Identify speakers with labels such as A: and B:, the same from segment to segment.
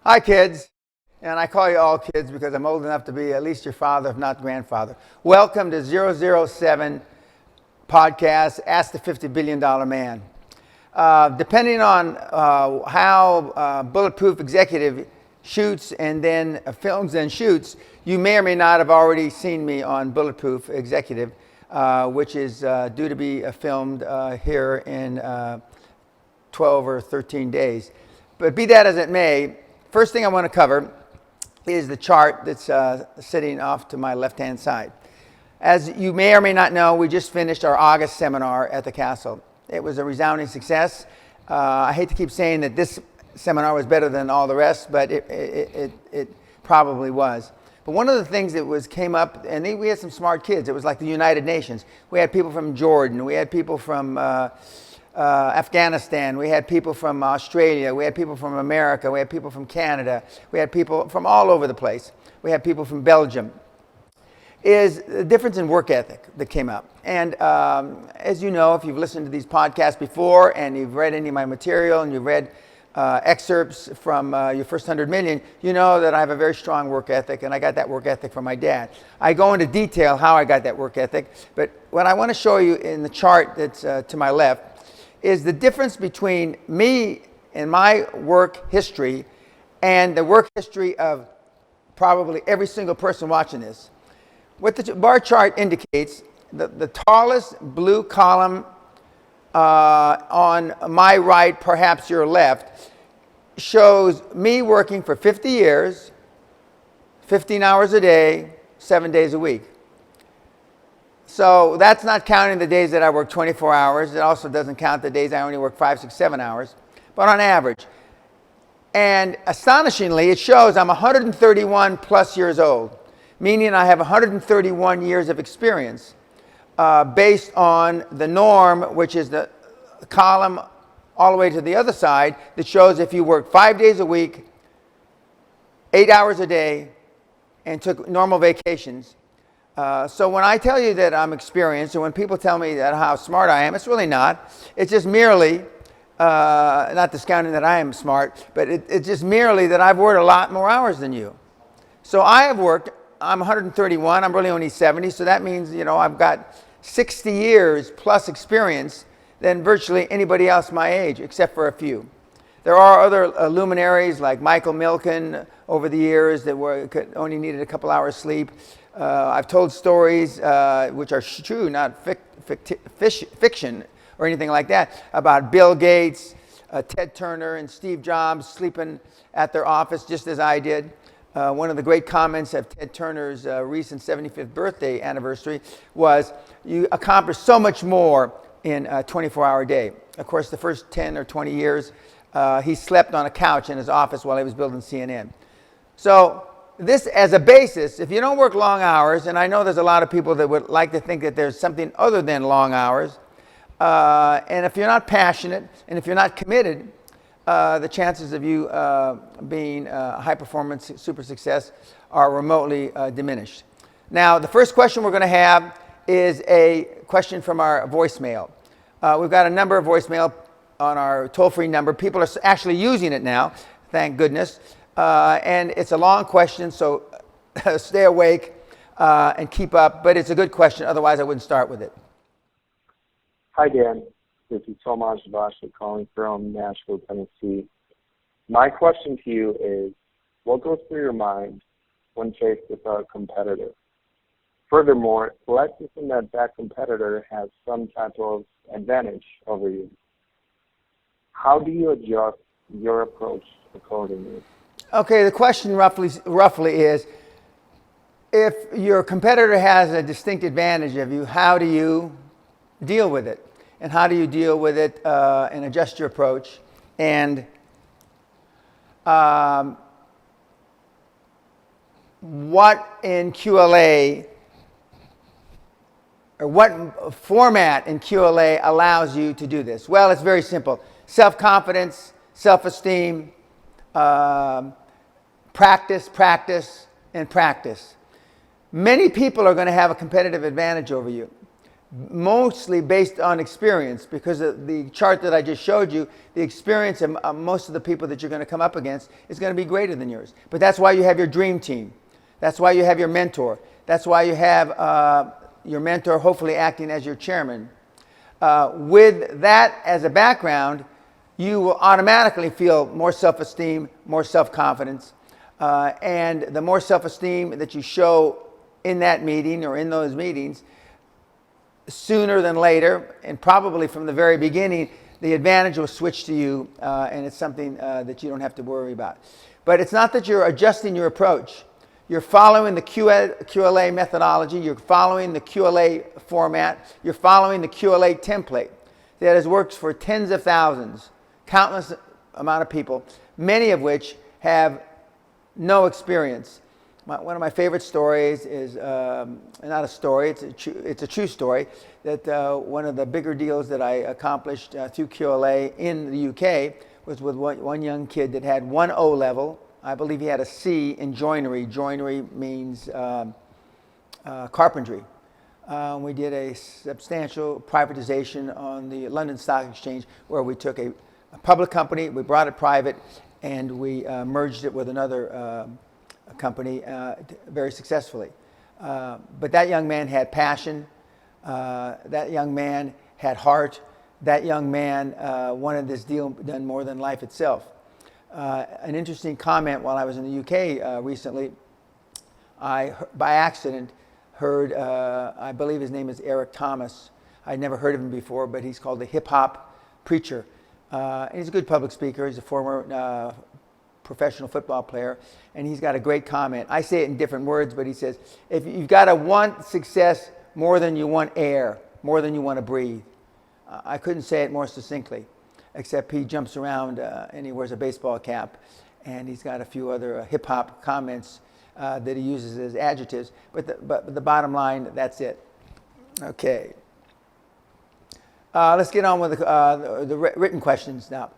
A: Hi, kids. And I call you all kids because I'm old enough to be at least your father, if not grandfather. Welcome to 007 Podcast, Ask the $50 Billion Man. Depending on how Bulletproof Executive shoots and then films and shoots, you may or may not have already seen me on Bulletproof Executive, which is due to be filmed here in 12 or 13 days. But be that as it may, first thing I want to cover is the chart that's sitting off to my left-hand side. As you may or may not know, we just finished our August seminar at the castle. It was a resounding success. I hate to keep saying that this seminar was better than all the rest, but it probably was. But one of the things that came up, and we had some smart kids. It was like the United Nations. We had people from Jordan. We had people from Afghanistan, we had people from Australia, we had people from America, we had people from Canada, we had people from all over the place. We had people from Belgium. Is the difference in work ethic that came up. And as you know, if you've listened to these podcasts before and you've read any of my material and you've read excerpts from your first 100 million, you know that I have a very strong work ethic, and I got that work ethic from my dad. I go into detail how I got that work ethic, but what I want to show you in the chart that's to my left is the difference between me and my work history and the work history of probably every single person watching this. What the bar chart indicates, the tallest blue column on my right, perhaps your left, shows me working for 50 years, 15 hours a day, 7 days a week. So that's not counting the days that I work 24 hours. It also doesn't count the days I only work 5, 6, 7 hours, but on average. And astonishingly, it shows I'm 131 plus years old, meaning I have 131 years of experience based on the norm, which is the column all the way to the other side that shows if you work 5 days a week, 8 hours a day, and took normal vacations. So when I tell you that I'm experienced, and when people tell me that how smart I am, it's really not. It's just merely, not discounting that I am smart, but it's just merely that I've worked a lot more hours than you. So I have worked, I'm 131, I'm really only 70, so that means, I've got 60 years plus experience than virtually anybody else my age, except for a few. There are other luminaries like Michael Milken over the years that only needed a couple hours sleep. I've told stories which are true, not fiction or anything like that, about Bill Gates, Ted Turner, and Steve Jobs sleeping at their office just as I did. One of the great comments of Ted Turner's recent 75th birthday anniversary was, "You accomplished so much more in a 24-hour day." Of course, the first 10 or 20 years, he slept on a couch in his office while he was building CNN. So this as a basis, if you don't work long hours, and I know there's a lot of people that would like to think that there's something other than long hours, and if you're not passionate and if you're not committed, the chances of you being high performance, super success are remotely diminished. Now, the first question we're going to have is a question from our voicemail. We've got a number of voicemail on our toll-free number. People are actually using it now, thank goodness. And it's a long question, so stay awake and keep up. But it's a good question, otherwise I wouldn't start with it.
B: Hi, Dan. This is Tomas Vasha calling from Nashville, Tennessee. My question to you is, what goes through your mind when faced with a competitor? Furthermore, let's assume that competitor has some type of advantage over you. How do you adjust your approach accordingly?
A: Okay, the question roughly is, if your competitor has a distinct advantage of you, how do you deal with it? And how do you deal with it and adjust your approach? And what in QLA, or what format in QLA allows you to do this? Well, it's very simple. Self-confidence, self-esteem, practice, and practice. Many people are going to have a competitive advantage over you. mostly based on experience, because of the chart that I just showed you, the experience of most of the people that you're going to come up against is going to be greater than yours. But that's why you have your dream team. That's why you have your mentor. That's why you have your mentor hopefully acting as your chairman. With that as a background, you will automatically feel more self-esteem, more self-confidence. And the more self-esteem that you show in that meeting or in those meetings, sooner than later, and probably from the very beginning, the advantage will switch to you, and it's something that you don't have to worry about. But it's not that you're adjusting your approach. You're following the QLA methodology, you're following the QLA format, you're following the QLA template that has worked for tens of thousands, countless amount of people, many of which have no experience. One of my favorite stories is, not a story, it's a true story, that one of the bigger deals that I accomplished through QLA in the UK was with one young kid that had one O level. I believe he had a C in joinery. Joinery means carpentry. We did a substantial privatization on the London Stock Exchange, where we took a public company, we brought it private, and we merged it with another company very successfully. But that young man had passion. That young man had heart. That young man wanted this deal done more than life itself. An interesting comment while I was in the UK recently, I, by accident, heard, I believe his name is Eric Thomas. I'd never heard of him before, but he's called the hip-hop preacher. And he's a good public speaker. He's a former professional football player, and he's got a great comment. I say it in different words, but he says, if you've got to want success more than you want air, more than you want to breathe. I couldn't say it more succinctly, except he jumps around and he wears a baseball cap, and he's got a few other hip-hop comments that he uses as adjectives. But the bottom line, that's it. Okay. Let's get on with the written questions now.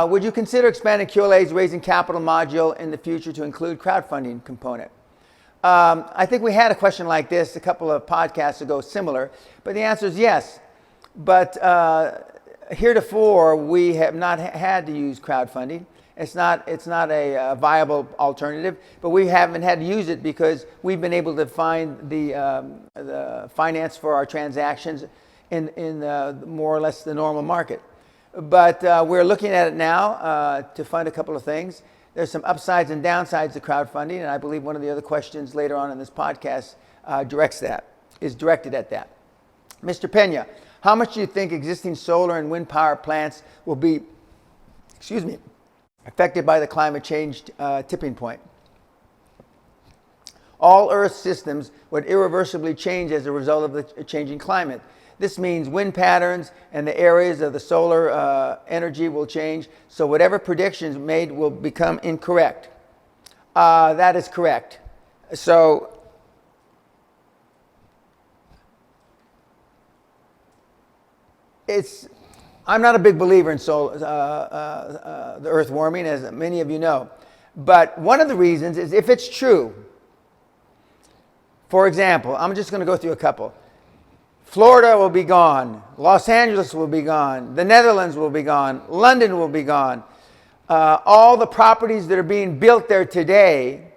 A: Would you consider expanding QLA's raising capital module in the future to include crowdfunding component? I think we had a question like this a couple of podcasts ago, similar, but the answer is yes. But heretofore, we have not had to use crowdfunding. It's not a viable alternative, but we haven't had to use it because we've been able to find the finance for our transactions in more or less the normal market. But we're looking at it now to fund a couple of things. There's some upsides and downsides to crowdfunding, and I believe one of the other questions later on in this podcast is directed at that. Mr. Peña, how much do you think existing solar and wind power plants will be, affected by the climate change tipping point? All Earth systems would irreversibly change as a result of the changing climate. This means wind patterns and the areas of the solar energy will change, so whatever predictions made will become incorrect. That is correct. So I'm not a big believer in the Earth warming, as many of you know. But one of the reasons is if it's true. For example, I'm just going to go through a couple. Florida will be gone. Los Angeles will be gone. The Netherlands will be gone. London will be gone. All the properties that are being built there today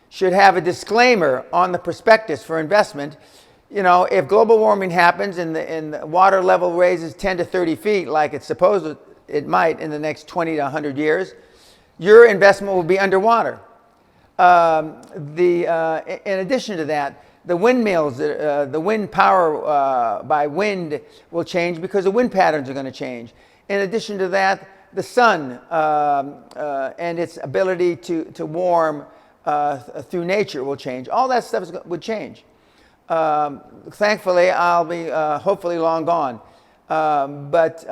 A: should have a disclaimer on the prospectus for investment. You know, if global warming happens and the water level raises 10 to 30 feet, like it's supposed it might in the next 20 to 100 years, your investment will be underwater. In addition to that, the windmills, the wind power by wind will change because the wind patterns are going to change. In addition to that, the sun and its ability to warm through nature will change. All that stuff would change. Thankfully, I'll be hopefully long gone. But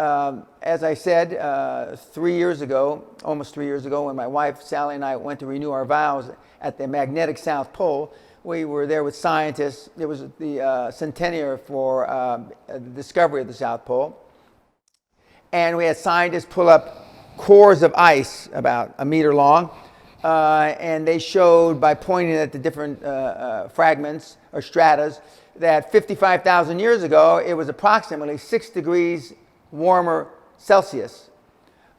A: as I said, 3 years ago, almost 3 years ago, when my wife Sally and I went to renew our vows at the magnetic South Pole, we were there with scientists. It was the centennial for the discovery of the South Pole. And we had scientists pull up cores of ice about a meter long, and they showed by pointing at the different fragments or stratas that 55,000 years ago it was approximately 6 degrees warmer Celsius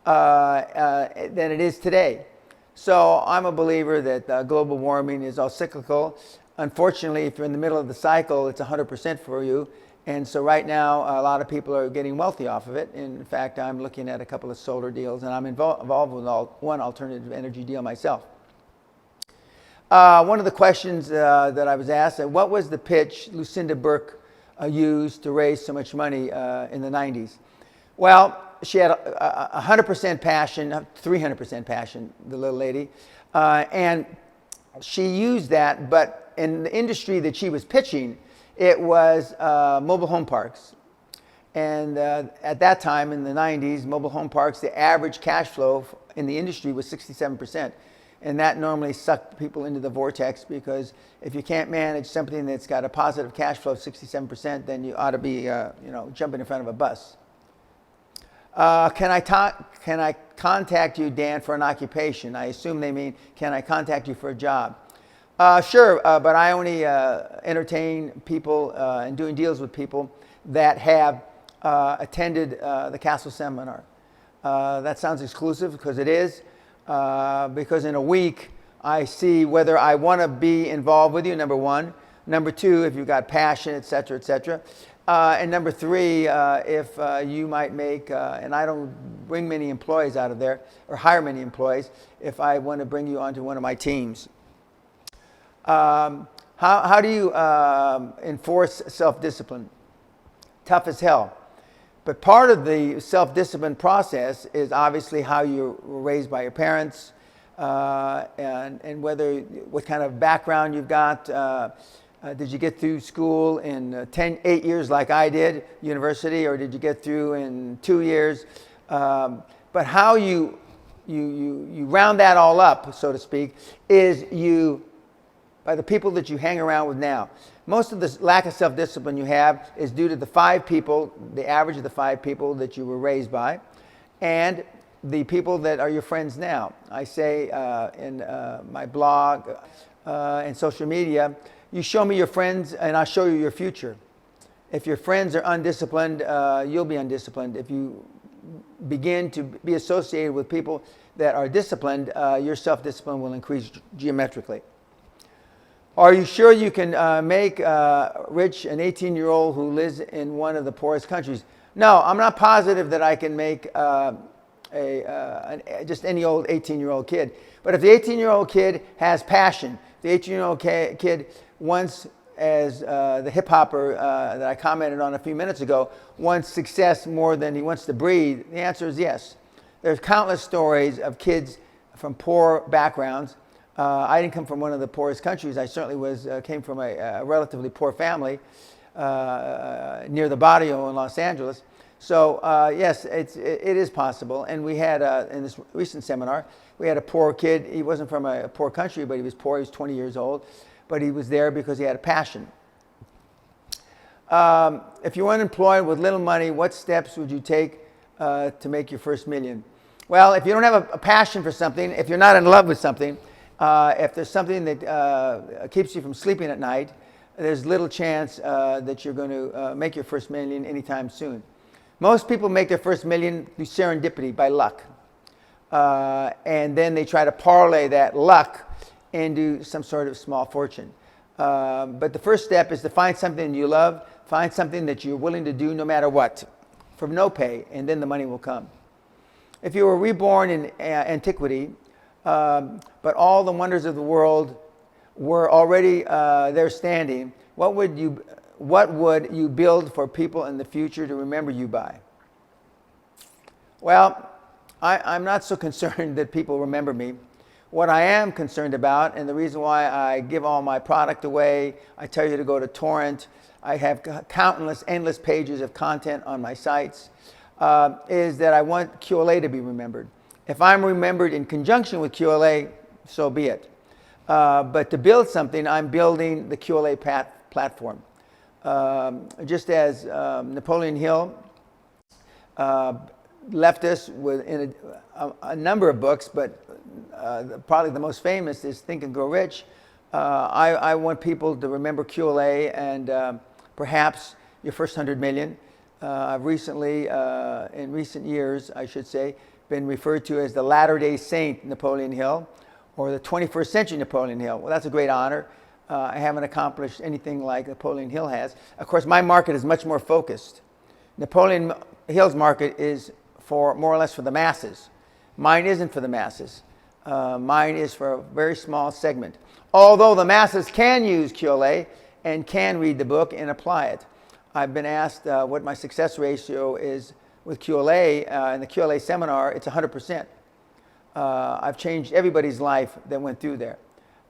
A: than it is today. So I'm a believer that global warming is all cyclical. Unfortunately, if you're in the middle of the cycle, it's 100% for you. And so right now, a lot of people are getting wealthy off of it. In fact, I'm looking at a couple of solar deals, and I'm involved with one alternative energy deal myself. One of the questions that I was asked, what was the pitch Lucinda Burke used to raise so much money in the 90s? Well, she had 100% passion, 300% passion, the little lady. And she used that, but in the industry that she was pitching, it was mobile home parks. And at that time in the 90s, mobile home parks, the average cash flow in the industry was 67%. And that normally sucked people into the vortex, because if you can't manage something that's got a positive cash flow of 67%, then you ought to be jumping in front of a bus. Can I contact you, Dan, for an occupation? I assume they mean, can I contact you for a job? Sure, but I only entertain people and doing deals with people that have attended the Castle Seminar. That sounds exclusive, because it is, because in a week I see whether I want to be involved with you, number one. Number two, if you've got passion, et cetera, et cetera. And number three, if you might make, and I don't bring many employees out of there, or hire many employees, if I want to bring you onto one of my teams. How do you enforce self-discipline? Tough as hell. But part of the self-discipline process is obviously how you were raised by your parents, and what kind of background you've got. Did you get through school in 8 years like I did, university, or did you get through in 2 years? But how you round that all up, so to speak, is by the people that you hang around with now. Most of the lack of self-discipline you have is due to the average of the 5 people that you were raised by, and the people that are your friends now. I say in my blog and social media, you show me your friends and I'll show you your future. If your friends are undisciplined, you'll be undisciplined. If you begin to be associated with people that are disciplined, your self-discipline will increase geometrically. Are you sure you can make rich an 18-year-old who lives in one of the poorest countries? No, I'm not positive that I can make just any old 18-year-old kid. But if the 18-year-old kid has passion, the 18-year-old kid wants, as the hip-hopper that I commented on a few minutes ago, wants success more than he wants to breathe, the answer is yes. There's countless stories of kids from poor backgrounds. I didn't come from one of the poorest countries. I certainly came from a relatively poor family near the barrio in Los Angeles. So yes, it is possible. And we had, in this recent seminar, we had a poor kid. He wasn't from a poor country, but he was poor. He was 20 years old. But he was there because he had a passion. If you were unemployed with little money, what steps would you take to make your first million? Well, if you don't have a passion for something, if you're not in love with something, if there's something that keeps you from sleeping at night, there's little chance that you're going to make your first million anytime soon. Most people make their first million through serendipity, by luck. And then they try to parlay that luck into some sort of small fortune. But the first step is to find something you love, find something that you're willing to do no matter what, for no pay, and then the money will come. If you were reborn in antiquity, but all the wonders of the world were already there standing, what would you build for people in the future to remember you by? Well, I'm not so concerned that people remember me. What I am concerned about, and the reason why I give all my product away, I tell you to go to torrent, I have countless, endless pages of content on my sites, is that I want QLA to be remembered. If I'm remembered in conjunction with QLA, so be it. But to build something, I'm building the QLA platform. Just as Napoleon Hill left us with in a number of books, but probably the most famous is Think and Grow Rich. I want people to remember QLA and perhaps your first 100 million. I've recently, in recent years, I should say, been referred to as the Latter-day Saint Napoleon Hill, or the 21st century Napoleon Hill. Well, that's a great honor. I haven't accomplished anything like Napoleon Hill has. Of course, my market is much more focused. Napoleon Hill's market is for more or less for the masses. Mine isn't for the masses. Mine is for a very small segment. Although the masses can use QLA and can read the book and apply it. I've been asked what my success ratio is with QLA. In the QLA seminar, it's 100%. I've changed everybody's life that went through there.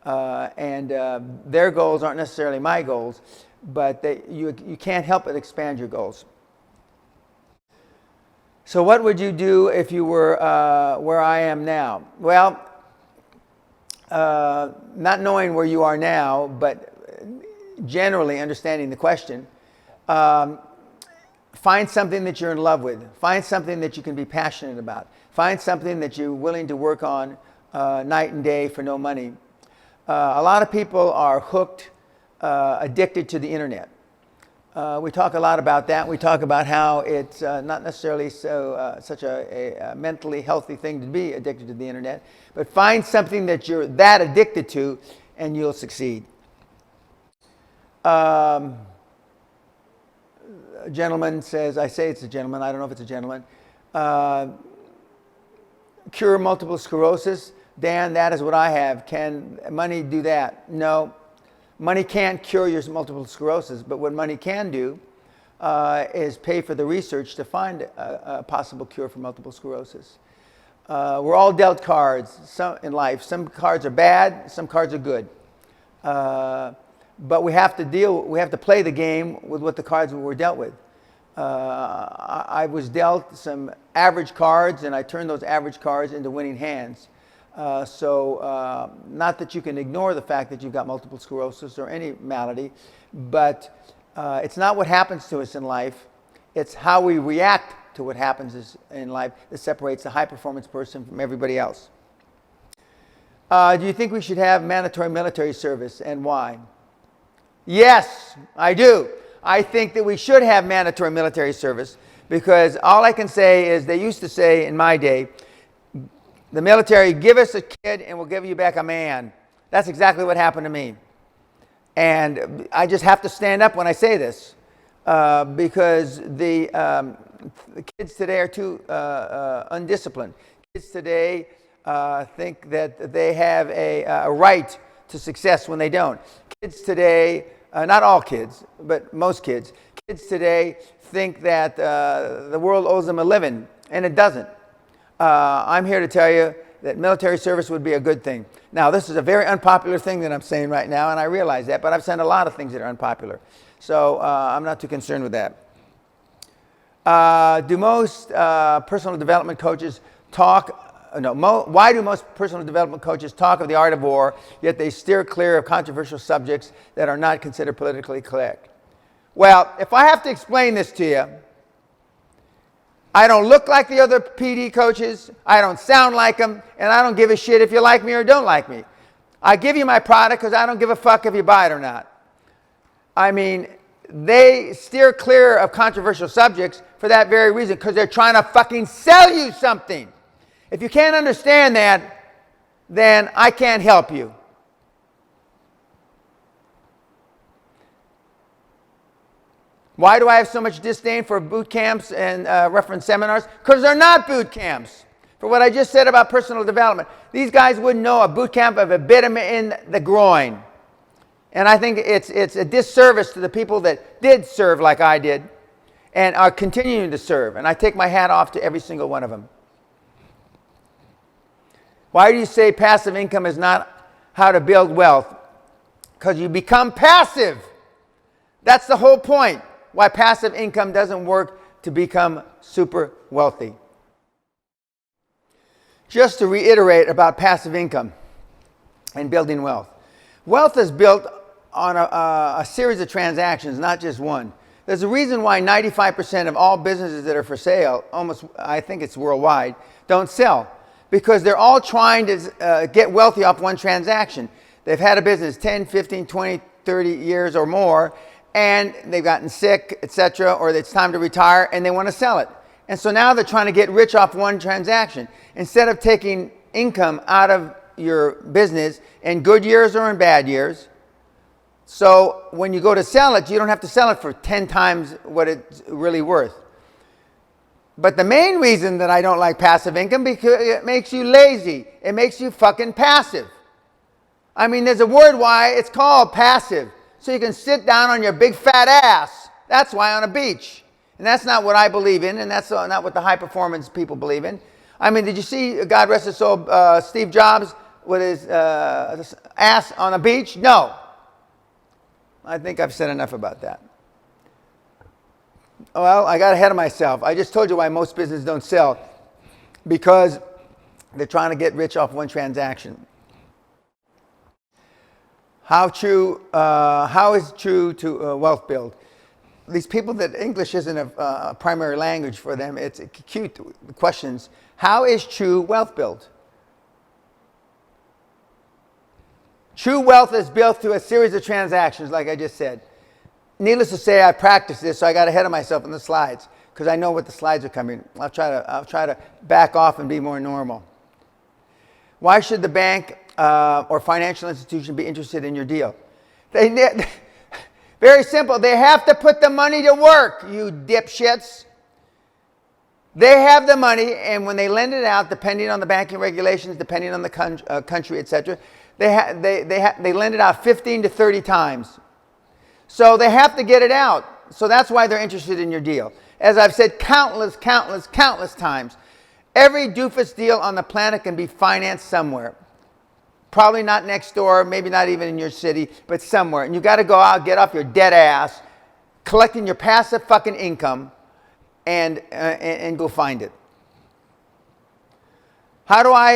A: Their goals aren't necessarily my goals, but you can't help but expand your goals. So what would you do if you were where I am now? Well, not knowing where you are now, but generally understanding the question, find something that you're in love with. Find something that you can be passionate about. Find something that you're willing to work on night and day for no money. A lot of people are hooked, addicted to the internet. We talk a lot about that. We talk about how it's not necessarily such a mentally healthy thing to be addicted to the internet. But find something that you're that addicted to and you'll succeed. A gentleman says, I say it's a gentleman, I don't know if it's a gentleman, cure multiple sclerosis. Dan, that is what I have. Can money do that? No. Money can't cure your multiple sclerosis, but what money can do is pay for the research to find a possible cure for multiple sclerosis. We're all dealt cards in life. Some cards are bad, some cards are good. But we have to play the game with what the cards we're dealt with. I was dealt some average cards, and I turned those average cards into winning hands. Not that you can ignore the fact that you've got multiple sclerosis or any malady, but it's not what happens to us in life. It's how we react to what happens in life that separates the high-performance person from everybody else. Do you think we should have mandatory military service, and why? Yes, I do. I think that we should have mandatory military service because all I can say is they used to say in my day, the military, give us a kid and we'll give you back a man. That's exactly what happened to me. And I just have to stand up when I say this because the kids today are too undisciplined. Kids today think that they have a right to success when they don't. Kids today, not all kids, but most kids, kids today think that the world owes them a living, and it doesn't. I'm here to tell you that military service would be a good thing. Now, this is a very unpopular thing that I'm saying right now, and I realize that, but I've said a lot of things that are unpopular. So I'm not too concerned with that. Do most personal development coaches talk, why do most personal development coaches talk of the art of war, yet they steer clear of controversial subjects that are not considered politically correct? Well, if I have to explain this to you, I don't look like the other PD coaches, I don't sound like them, and I don't give a shit if you like me or don't like me. I give you my product because I don't give a fuck if you buy it or not. I mean, they steer clear of controversial subjects for that very reason, because they're trying to fucking sell you something. If you can't understand that, then I can't help you. Why do I have so much disdain for boot camps and reference seminars? Because they're not boot camps. For what I just said about personal development, these guys wouldn't know a boot camp if it bit them in the groin. And I think it's a disservice to the people that did serve like I did and are continuing to serve. And I take my hat off to every single one of them. Why do you say passive income is not how to build wealth? Because you become passive. That's the whole point. Why passive income doesn't work to become super wealthy. Just to reiterate about passive income and building wealth. Wealth is built on a series of transactions, not just one. There's a reason why 95% of all businesses that are for sale, almost, I think it's worldwide, don't sell. Because they're all trying to get wealthy off one transaction. They've had a business 10, 15, 20, 30 years or more, and they've gotten sick, etc., or it's time to retire, and they want to sell it. And so now they're trying to get rich off one transaction. Instead of taking income out of your business in good years or in bad years, so when you go to sell it, you don't have to sell it for 10 times what it's really worth. But the main reason that I don't like passive income, because it makes you lazy. It makes you fucking passive. I mean, there's a word why it's called passive. So you can sit down on your big fat ass. That's why on a beach. And that's not what I believe in, and that's not what the high performance people believe in. I mean, did you see, God rest his soul, Steve Jobs with his ass on a beach? No. I think I've said enough about that. Well, I got ahead of myself. I just told you why most businesses don't sell. Because they're trying to get rich off one transaction. How is true to wealth build? These people that English isn't a primary language for them, it's cute questions. How is true wealth built? True wealth is built through a series of transactions, like I just said. Needless to say, I practiced this, so I got ahead of myself in the slides, because I know what the slides are coming. I'll try to back off and be more normal. Why should the bank or financial institution be interested in your deal? Very simple. They have to put the money to work, you dipshits. They have the money, and when they lend it out, depending on the banking regulations, depending on the country, etc., they lend it out 15 to 30 times. So they have to get it out. So that's why they're interested in your deal. As I've said countless times, every doofus deal on the planet can be financed somewhere. Probably not next door, maybe not even in your city, but somewhere. And you got to go out, get off your dead ass, collecting your passive fucking income, and go find it. How do I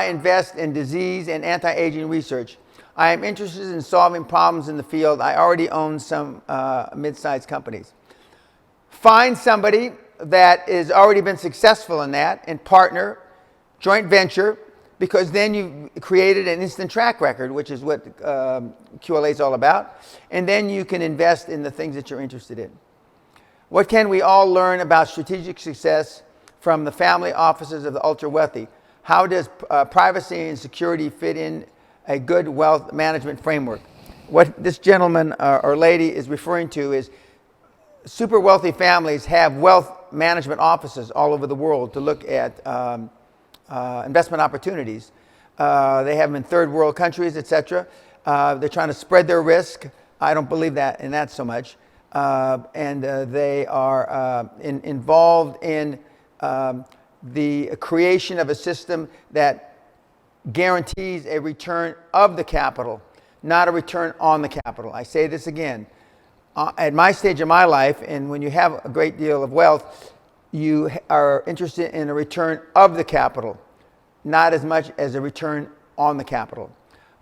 A: invest in disease and anti-aging research? I am interested in solving problems in the field. I already own some mid-sized companies. Find somebody that has already been successful in that and partner, joint venture, because then you've created an instant track record, which is what QLA is all about. And then you can invest in the things that you're interested in. What can we all learn about strategic success from the family offices of the ultra-wealthy? How does privacy and security fit in a good wealth management framework? What this gentleman or lady is referring to is super wealthy families have wealth management offices all over the world to look at investment opportunities. They have them in third world countries, etc. They're trying to spread their risk. I don't believe that in that so much. And they are involved in the creation of a system that guarantees a return of the capital, not a return on the capital. I say this again. At my stage of my life, and when you have a great deal of wealth, you are interested in a return of the capital, not as much as a return on the capital.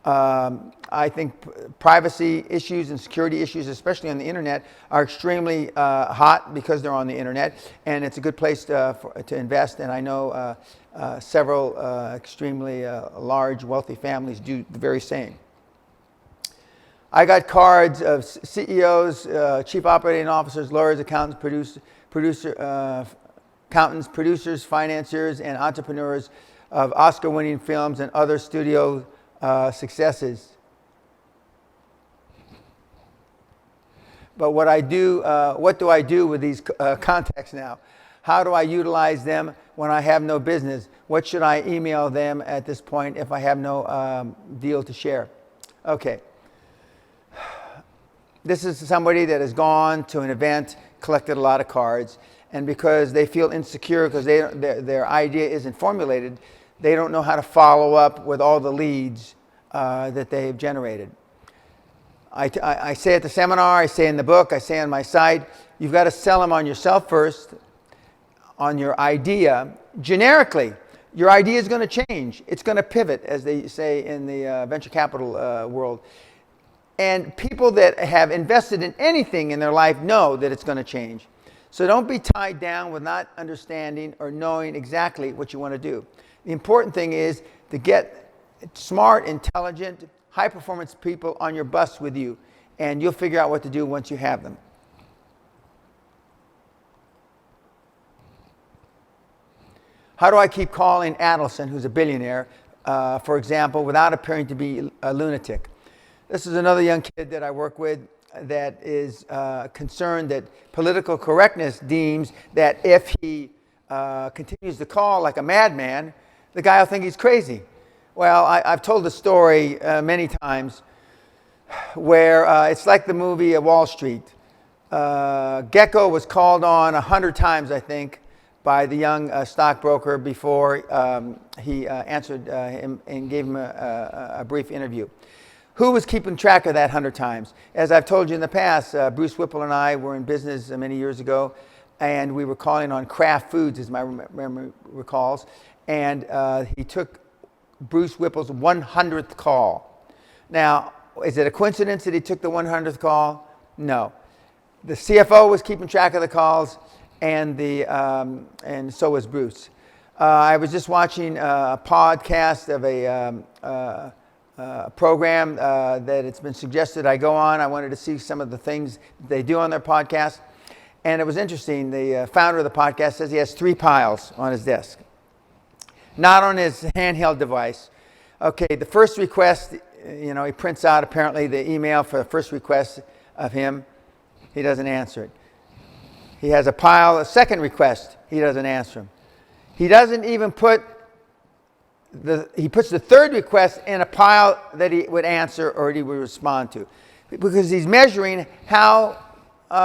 A: I think privacy issues and security issues, especially on the internet, are extremely hot because they're on the internet, and it's a good place to invest. And I know several extremely large, wealthy families do the very same. I got cards of CEOs, chief operating officers, lawyers, accountants, producers, financiers, and entrepreneurs of Oscar-winning films and other studio successes. But what do I do with these contacts now? How do I utilize them when I have no business? What should I email them at this point if I have no deal to share? Okay. This is somebody that has gone to an event, collected a lot of cards, and because they feel insecure because their idea isn't formulated, they don't know how to follow up with all the leads that they've generated. I say at the seminar, I say in the book, I say on my site, you've got to sell them on yourself first, on your idea. Generically, your idea is going to change. It's going to pivot, as they say in the venture capital world. And people that have invested in anything in their life know that it's going to change. So don't be tied down with not understanding or knowing exactly what you want to do. The important thing is to get smart, intelligent, high-performance people on your bus with you, and you'll figure out what to do once you have them. How do I keep calling Adelson, who's a billionaire, for example, without appearing to be a lunatic? This is another young kid that I work with that is concerned that political correctness deems that if he continues to call like a madman, the guy will think he's crazy. Well, I've told the story many times where it's like the movie Wall Street. Gecko was called on 100 times, I think, by the young stockbroker before he answered him and gave him a brief interview. Who was keeping track of that 100 times? As I've told you in the past, Bruce Whipple and I were in business many years ago, and we were calling on Kraft Foods, as my memory recalls, and he took Bruce Whipple's 100th call. Now, is it a coincidence that he took the 100th call? No. The CFO was keeping track of the calls, and so was Bruce. I was just watching a podcast of a program that it's been suggested I go on. I wanted to see some of the things they do on their podcast. And it was interesting. The founder of the podcast says he has 3 piles on his desk, not on his handheld device. Okay, the first request, he prints out apparently the email for the first request of him. He doesn't answer it. He has a second request. He doesn't answer him. He doesn't even he puts the third request in a pile that he would answer or he would respond to, because he's measuring how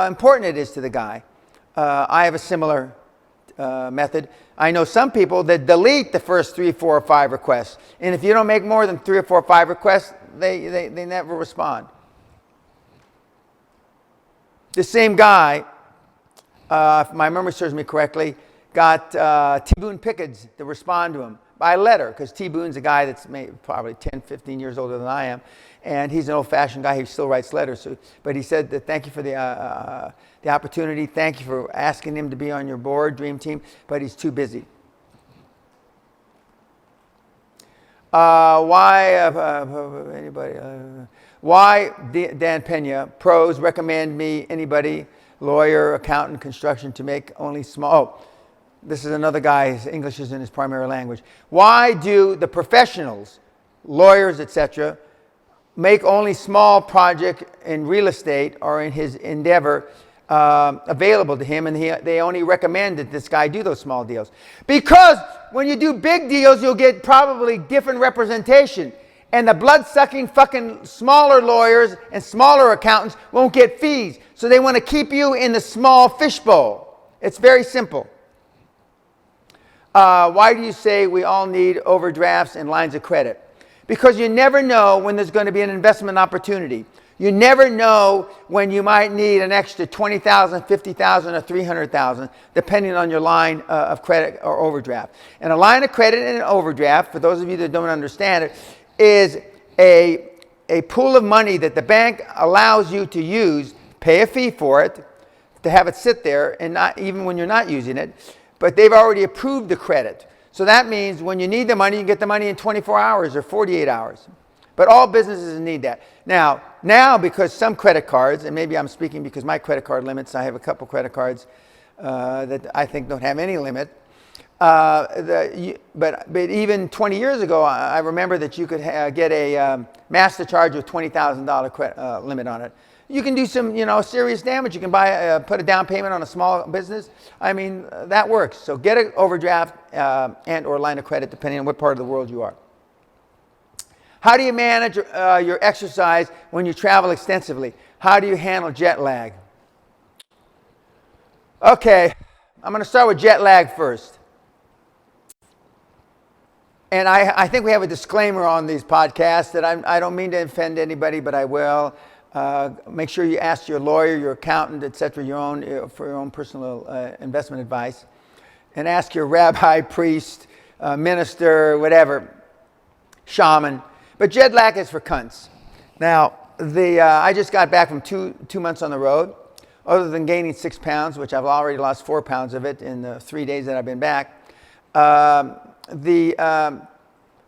A: important it is to the guy. I have a similar method. I know some people that delete the first 3, 4, or 5 requests, and if you don't make more than 3 or 4 or 5 requests, they never respond. The same guy, if my memory serves me correctly, got T. Boone Pickens to respond to him by letter, because T. Boone's a guy that's probably 10, 15 years older than I am, and he's an old-fashioned guy. He still writes letters. But he said that thank you for the opportunity. Thank you for asking him to be on your board, Dream Team, but he's too busy. Why Dan Peña, pros, recommend me anybody, lawyer, accountant, construction, to make only small... This is another guy, his English isn't his primary language. Why do the professionals, lawyers, etc., make only small project in real estate or in his endeavor available to him, and they only recommend that this guy do those small deals? Because when you do big deals, you'll get probably different representation, and the blood-sucking fucking smaller lawyers and smaller accountants won't get fees. So they want to keep you in the small fishbowl. It's very simple. Why do you say we all need overdrafts and lines of credit? Because you never know when there's going to be an investment opportunity. You never know when you might need an extra $20,000, $50,000, or $300,000, depending on your line of credit or overdraft. And a line of credit and an overdraft, for those of you that don't understand it, is a pool of money that the bank allows you to use, pay a fee for it, to have it sit there, and not even when you're not using it. But they've already approved the credit. So that means when you need the money, you can get the money in 24 hours or 48 hours. But all businesses need that. Now because some credit cards, and maybe I'm speaking because my credit card limits, I have a couple credit cards that I think don't have any limit. But even 20 years ago, I remember that you could get a master charge with $20,000 limit on it. You can do some, serious damage. You can put a down payment on a small business. I mean, that works. So get an overdraft and or line of credit, depending on what part of the world you are. How do you manage your exercise when you travel extensively? How do you handle jet lag? Okay, I'm going to start with jet lag first. And I think we have a disclaimer on these podcasts that I don't mean to offend anybody, but I will. Make sure you ask your lawyer, your accountant, etc., for your own personal investment advice, and ask your rabbi, priest, minister, whatever, shaman. But jet lag is for cunts. Now, I just got back from two months on the road. Other than gaining 6 pounds, which I've already lost 4 pounds of it in the 3 days that I've been back. And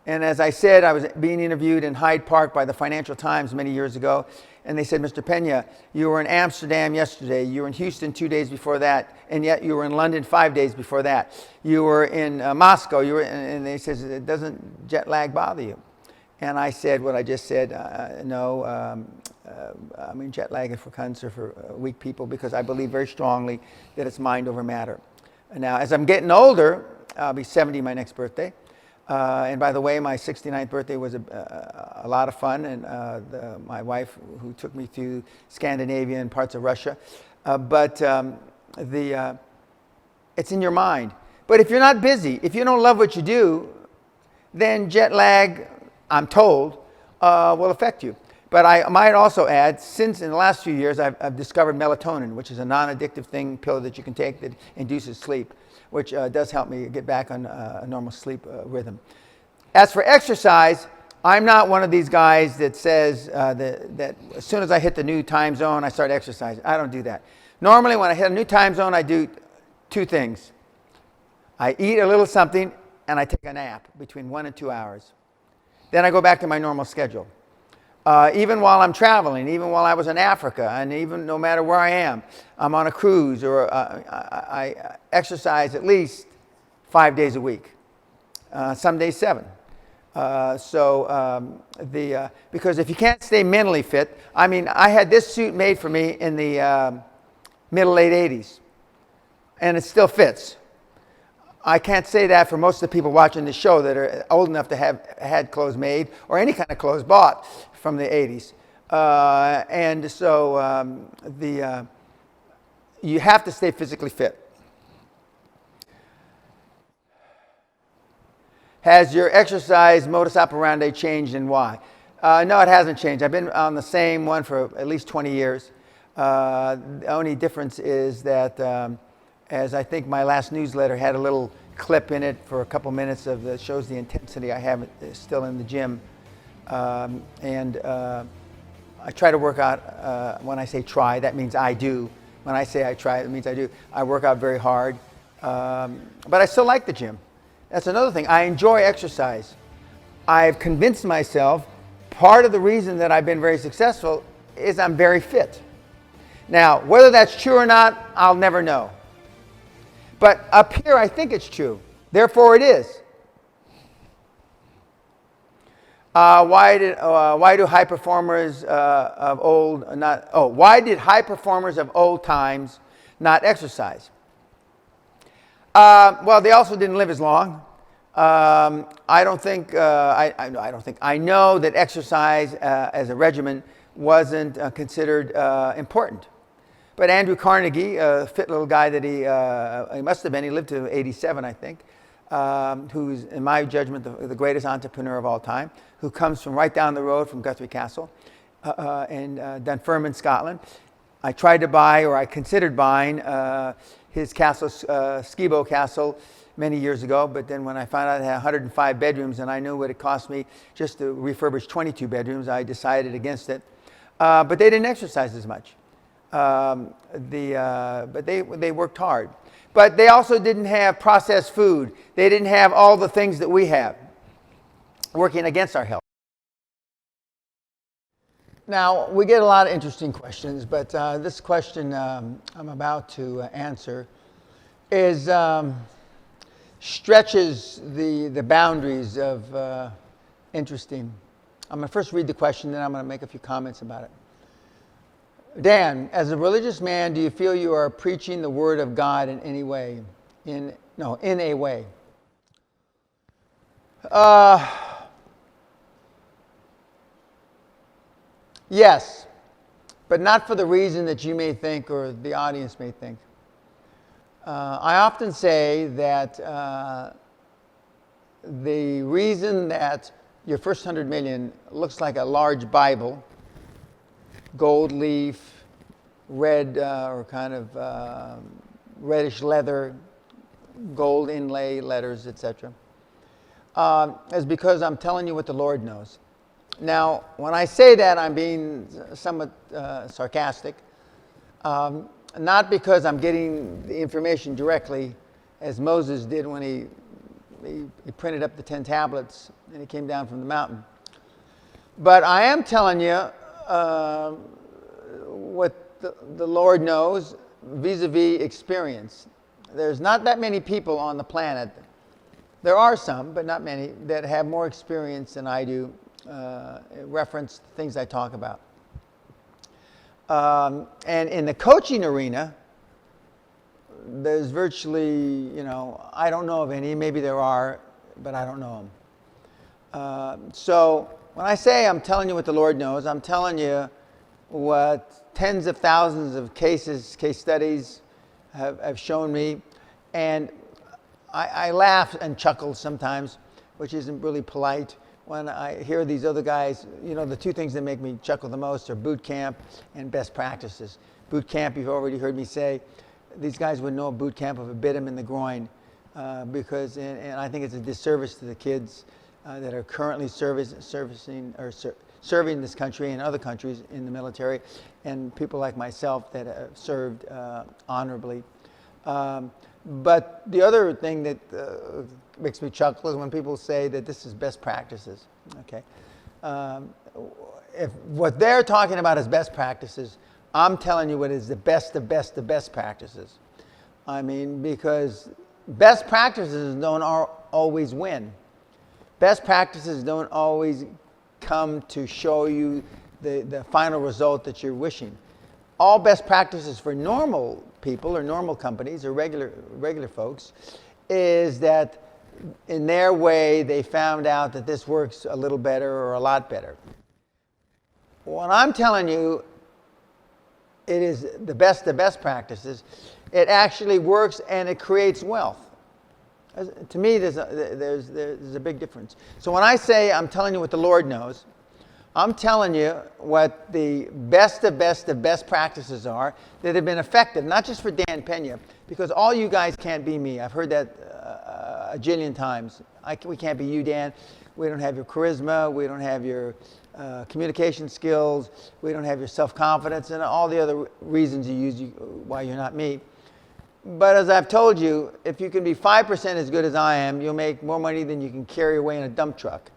A: as I said, I was being interviewed in Hyde Park by the Financial Times many years ago. And they said, Mr. Peña, you were in Amsterdam yesterday. You were in Houston 2 days before that. And yet you were in London 5 days before that. You were in Moscow. And they said, doesn't jet lag bother you? And I said what I just said, no. I mean, jet lag is for cunts or for weak people, because I believe very strongly that it's mind over matter. Now, as I'm getting older, I'll be 70 my next birthday. And by the way, my 69th birthday was a lot of fun. And my wife, who took me to Scandinavia and parts of Russia. It's in your mind. But if you're not busy, if you don't love what you do, then jet lag, I'm told, will affect you. But I might also add, since in the last few years, I've discovered melatonin, which is a non-addictive pill that you can take that induces sleep, which does help me get back on a normal sleep rhythm. As for exercise, I'm not one of these guys that says that as soon as I hit the new time zone, I start exercising. I don't do that. Normally, when I hit a new time zone, I do 2 things. I eat a little something, and I take a nap between 1 and 2 hours. Then I go back to my normal schedule. Even while I'm traveling, even while I was in Africa, and even no matter where I am, I'm on a cruise, or I exercise at least 5 days a week, some days 7. Because if you can't stay mentally fit, I mean, I had this suit made for me in the late 80s, and it still fits. I can't say that for most of the people watching the show that are old enough to have had clothes made or any kind of clothes bought from the 80s. You have to stay physically fit. Has your exercise modus operandi changed, and why? No, it hasn't changed. I've been on the same one for at least 20 years. The only difference is that as I think my last newsletter had a little clip in it for a couple minutes that shows the intensity I have still in the gym. I try to work out, when I say try, that means I do. When I say I try, it means I do. I work out very hard, but I still like the gym. That's another thing. I enjoy exercise. I've convinced myself part of the reason that I've been very successful is I'm very fit. Now, whether that's true or not, I'll never know. But up here, I think it's true. Therefore, it is. Why do high performers of old why did high performers of old times not exercise? Well, they also didn't live as long. I know that exercise as a regimen wasn't considered important. But Andrew Carnegie, a fit little guy that he must have been, he lived to 87, I think, who's, in my judgment, the greatest entrepreneur of all time, who comes from right down the road from Guthrie Castle in Dunfermline, Scotland. I tried to buy, or I considered buying, his castle, Skibo Castle, many years ago, but then when I found out it had 105 bedrooms and I knew what it cost me just to refurbish 22 bedrooms, I decided against it. But they didn't exercise as much. But they worked hard. But they also didn't have processed food. They didn't have all the things that we have working against our health. Now, we get a lot of interesting questions, but this question I'm about to answer is stretches the boundaries of interesting. I'm going to first read the question, then I'm going to make a few comments about it. Dan, as a religious man, do you feel you are preaching the word of God in any way? In a way. Yes, but not for the reason that you may think or the audience may think. I often say that the reason that your first 100 million looks like a large Bible, gold leaf, red or kind of reddish leather, gold inlay letters, etc., is because I'm telling you what the Lord knows. Now, when I say that, I'm being somewhat sarcastic, not because I'm getting the information directly, as Moses did when he printed up the 10 tablets and he came down from the mountain. But I am telling you what the Lord knows vis-a-vis experience. There's not that many people on the planet. There are some, but not many, that have more experience than I do. Reference things I talk about. And in the coaching arena, there's virtually, I don't know of any. Maybe there are, but I don't know them. So when I say I'm telling you what the Lord knows, I'm telling you what tens of thousands of case studies have shown me. And I laugh and chuckle sometimes, which isn't really polite, when I hear these other guys. The two things that make me chuckle the most are boot camp and best practices. Boot camp, you've already heard me say, these guys would know boot camp if it bit them in the groin, because I think it's a disservice to the kids that are currently serving this country and other countries in the military, and people like myself that have served honorably. But the other thing that makes me chuckle is when people say that this is best practices. Okay, if what they're talking about is best practices, I'm telling you what is the best of best practices. I mean, because best practices don't always win. Best practices don't always come to show you the final result that you're wishing. All best practices for normal people or normal companies or regular folks is that in their way they found out that this works a little better or a lot better. When I'm telling you it is the best of best practices, it actually works and it creates wealth. To me, there's a big difference. So when I say I'm telling you what the Lord knows, I'm telling you what the best of best practices are that have been effective, not just for Dan Peña, because all you guys can't be me. I've heard that a jillion times. We can't be you, Dan. We don't have your charisma. We don't have your communication skills. We don't have your self-confidence and all the other reasons you use why you're not me. But as I've told you, if you can be 5% as good as I am, you'll make more money than you can carry away in a dump truck.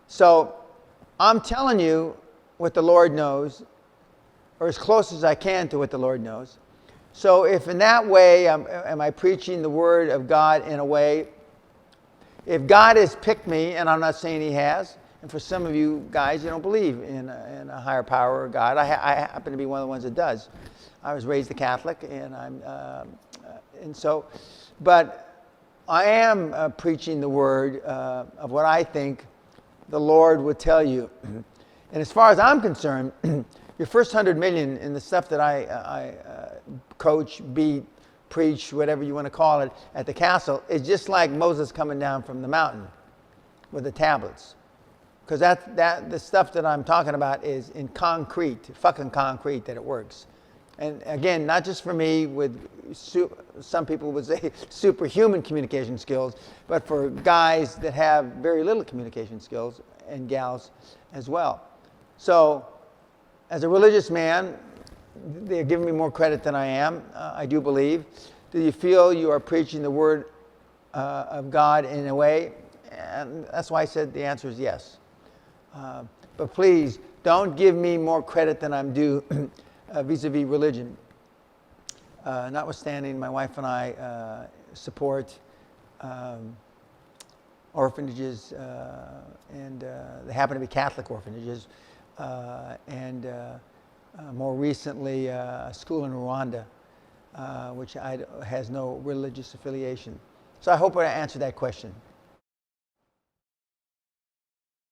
A: So I'm telling you what the Lord knows, or as close as I can to what the Lord knows. So if in that way, am I preaching the Word of God in a way, if God has picked me, and I'm not saying He has, and for some of you guys, you don't believe in a higher power or God. I happen to be one of the ones that does. I was raised a Catholic, but I am preaching the Word of what I think the Lord would tell you. And as far as I'm concerned, your first 100 million in the stuff that I coach, beat, preach, whatever you want to call it, at the castle is just like Moses coming down from the mountain with the tablets. Because the stuff that I'm talking about is in fucking concrete that it works. And again, not just for me with some people would say superhuman communication skills, but for guys that have very little communication skills and gals as well. So as a religious man, they're giving me more credit than I am, I do believe. Do you feel you are preaching the Word of God in a way? And that's why I said the answer is yes. But please, don't give me more credit than I'm due vis-a-vis religion. Notwithstanding, my wife and I support orphanages, and they happen to be Catholic orphanages, and more recently a school in Rwanda, which has no religious affiliation. So I hope I answered that question.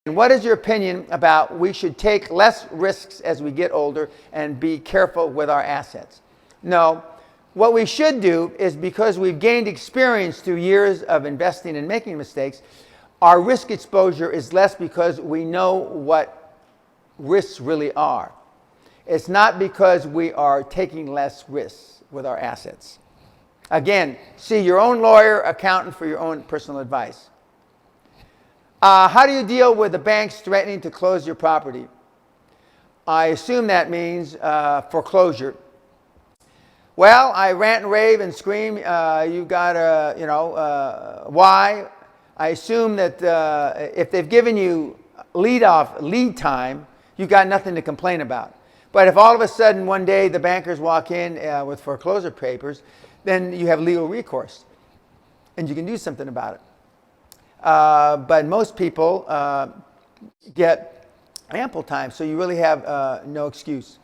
A: And what is your opinion about we should take less risks as we get older and be careful with our assets? No. What we should do is, because we've gained experience through years of investing and making mistakes, our risk exposure is less because we know what risks really are. It's not because we are taking less risks with our assets. Again, see your own lawyer, accountant for your own personal advice. How do you deal with the banks threatening to close your property? I assume that means foreclosure. Well, I rant and rave and scream, you've got to, why? I assume that if they've given you lead time, you've got nothing to complain about. But if all of a sudden one day the bankers walk in with foreclosure papers, then you have legal recourse and you can do something about it. But most people get ample time, so you really have no excuse.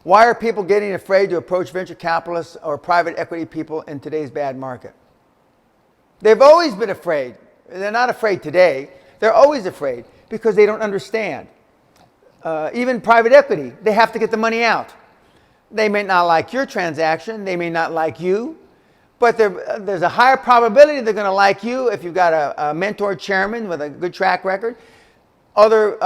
A: Why are people getting afraid to approach venture capitalists or private equity people in today's bad market? They've always been afraid. They're not afraid today. They're always afraid because they don't understand. Even private equity, they have to get the money out. They may not like your transaction. They may not like you. But there's a higher probability they're going to like you if you've got a mentor chairman with a good track record, other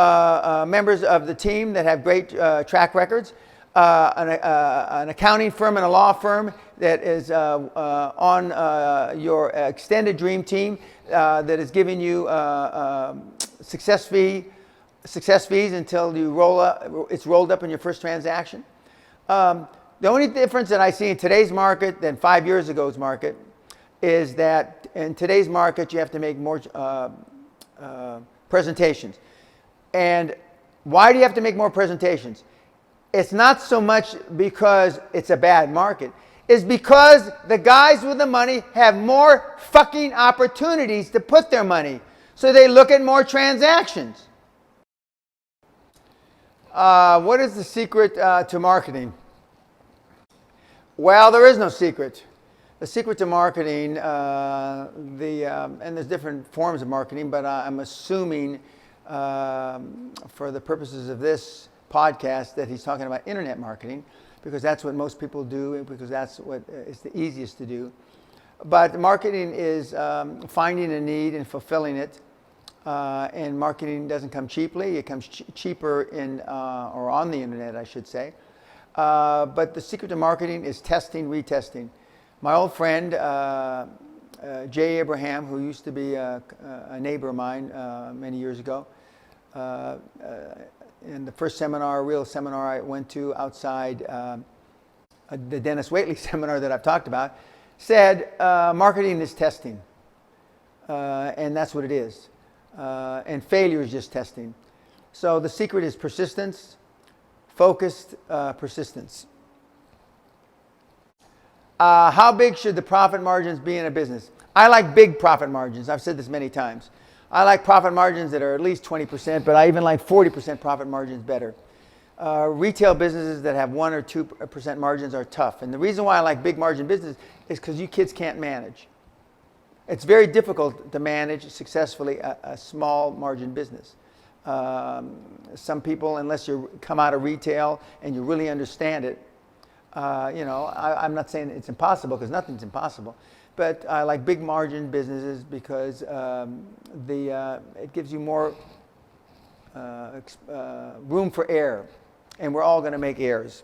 A: members of the team that have great track records, an accounting firm and a law firm that is on your extended dream team that is giving you success fees until you it's rolled up in your first transaction. The only difference that I see in today's market than 5 years ago's market is that in today's market you have to make more presentations. And why do you have to make more presentations? It's not so much because it's a bad market. It's because the guys with the money have more fucking opportunities to put their money. So they look at more transactions. What is the secret to marketing? Well, there is no secret. The secret to marketing, and there's different forms of marketing, but I'm assuming for the purposes of this podcast that he's talking about internet marketing, because that's what most people do, because that's what is the easiest to do. But marketing is finding a need and fulfilling it. And marketing doesn't come cheaply. It comes cheaper or on the internet, I should say. But the secret to marketing is testing, retesting. My old friend, Jay Abraham, who used to be a neighbor of mine many years ago, in the first real seminar I went to outside the Dennis Waitley seminar that I've talked about, said marketing is testing. And that's what it is. And failure is just testing. So the secret is persistence, focused persistence. How big should the profit margins be in a business? I like big profit margins. I've said this many times. I like profit margins that are at least 20%, but I even like 40% profit margins better. Retail businesses that have 1 or 2% margins are tough. And the reason why I like big margin business is because you kids can't manage. It's very difficult to manage successfully a small margin business. Some people, unless you come out of retail and you really understand it, I'm not saying it's impossible, because nothing's impossible. But I like big margin businesses because it gives you more room for error. And we're all going to make errors.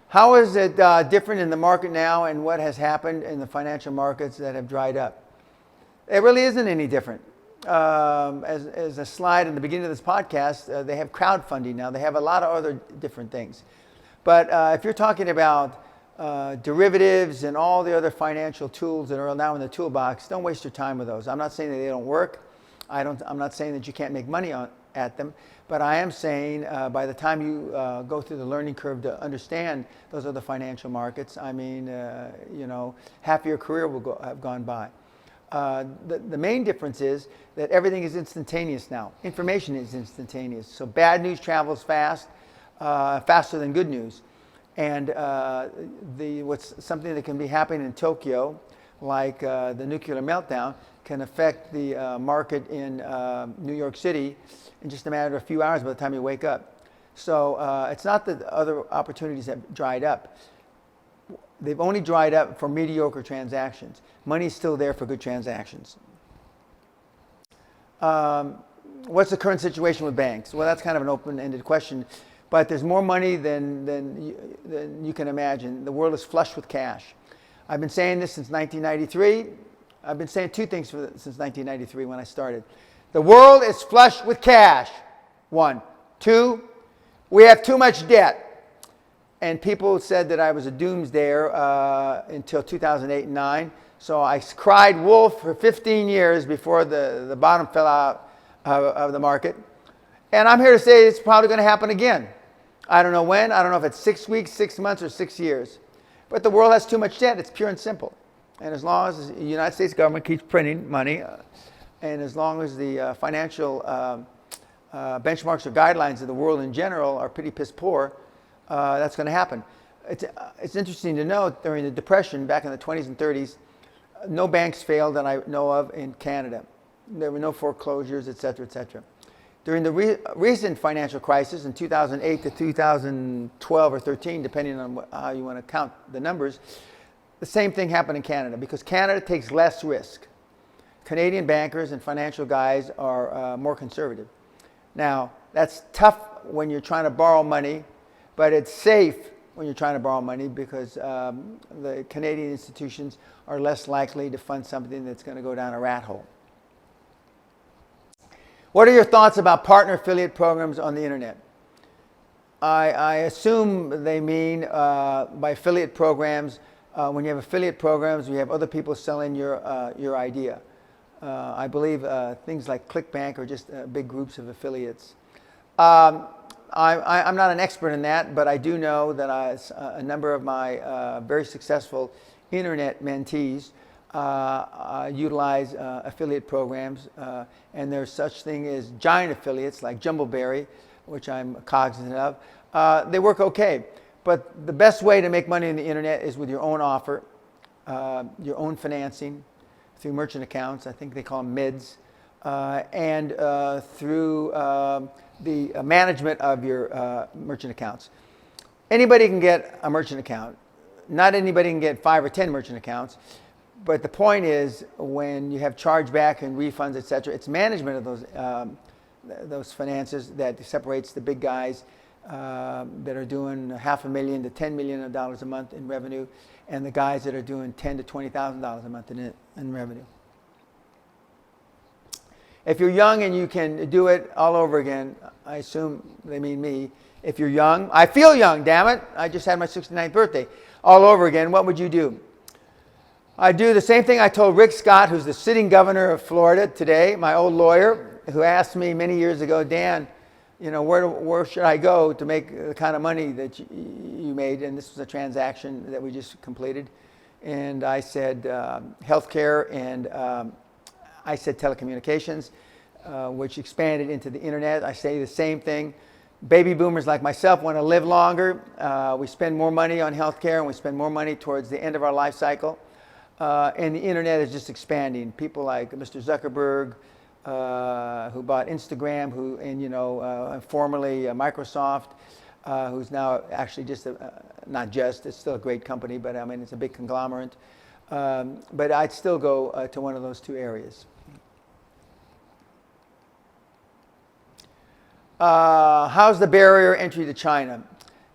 A: How is it different in the market now, and what has happened in the financial markets that have dried up? It really isn't any different. As a slide in the beginning of this podcast, they have crowdfunding now. They have a lot of other different things. But if you're talking about derivatives and all the other financial tools that are now in the toolbox, don't waste your time with those. I'm not saying that they don't work. I'm not saying that you can't make money at them. But I am saying by the time you go through the learning curve to understand those other financial markets, I mean, half your career will have gone by. The main difference is that everything is instantaneous now. Information is instantaneous. So bad news travels fast, faster than good news. And what's something that can be happening in Tokyo, like the nuclear meltdown, can affect the market in New York City in just a matter of a few hours by the time you wake up. So it's not that other opportunities have dried up. They've only dried up for mediocre transactions. Money's still there for good transactions. What's the current situation with banks? Well, that's kind of an open-ended question. But there's more money than you can imagine. The world is flush with cash. I've been saying this since 1993. I've been saying two things since 1993 when I started. The world is flush with cash. One. Two, we have too much debt. And people said that I was a doomsdayer until 2008 and 9. So I cried wolf for 15 years before the bottom fell out of the market. And I'm here to say it's probably going to happen again. I don't know when. I don't know if it's 6 weeks, 6 months, or 6 years. But the world has too much debt. It's pure and simple. And as long as the United States government keeps printing money, and as long as the financial benchmarks or guidelines of the world in general are pretty piss poor, that's going to happen. It's interesting to note during the Depression back in the 20s and 30s, no banks failed that I know of in Canada. There were no foreclosures, et cetera, et cetera. During the recent financial crisis in 2008 to 2012 or 13, depending on how you want to count the numbers, the same thing happened in Canada because Canada takes less risk. Canadian bankers and financial guys are more conservative. Now, that's tough when you're trying to borrow money, but it's safe when you're trying to borrow money because the Canadian institutions are less likely to fund something that's going to go down a rat hole. What are your thoughts about partner affiliate programs on the internet? I assume they mean by affiliate programs, when you have affiliate programs, you have other people selling your idea. I believe things like ClickBank are just big groups of affiliates. I'm not an expert in that, but I do know that a number of my very successful internet mentees utilize affiliate programs, and there's such thing as giant affiliates like Jumbleberry, which I'm cognizant of. They work okay, but the best way to make money on the internet is with your own offer, your own financing through merchant accounts. I think they call them MIDs, and through the management of your merchant accounts. Anybody can get a merchant account. Not anybody can get 5 or 10 merchant accounts. But the point is, when you have chargeback and refunds, et cetera, it's management of those finances that separates the big guys that are doing $500,000 to $10 million a month in revenue, and the guys that are doing $10,000 to $20,000 a month in revenue. If you're young and you can do it all over again, I assume they mean me. If you're young, I feel young, damn it. I just had my 69th birthday. All over again, what would you do? I do the same thing I told Rick Scott, who's the sitting governor of Florida today, my old lawyer, who asked me many years ago, Dan, you know, where should I go to make the kind of money that you made? And this was a transaction that we just completed. And I said healthcare, and I said telecommunications, which expanded into the internet. I say the same thing. Baby boomers like myself want to live longer. We spend more money on healthcare, and we spend more money towards the end of our life cycle. And the internet is just expanding. People like Mr. Zuckerberg, who bought Instagram, formerly Microsoft, who's now actually just it's still a great company, but I mean it's a big conglomerate. But I'd still go to one of those two areas. How's the barrier entry to China?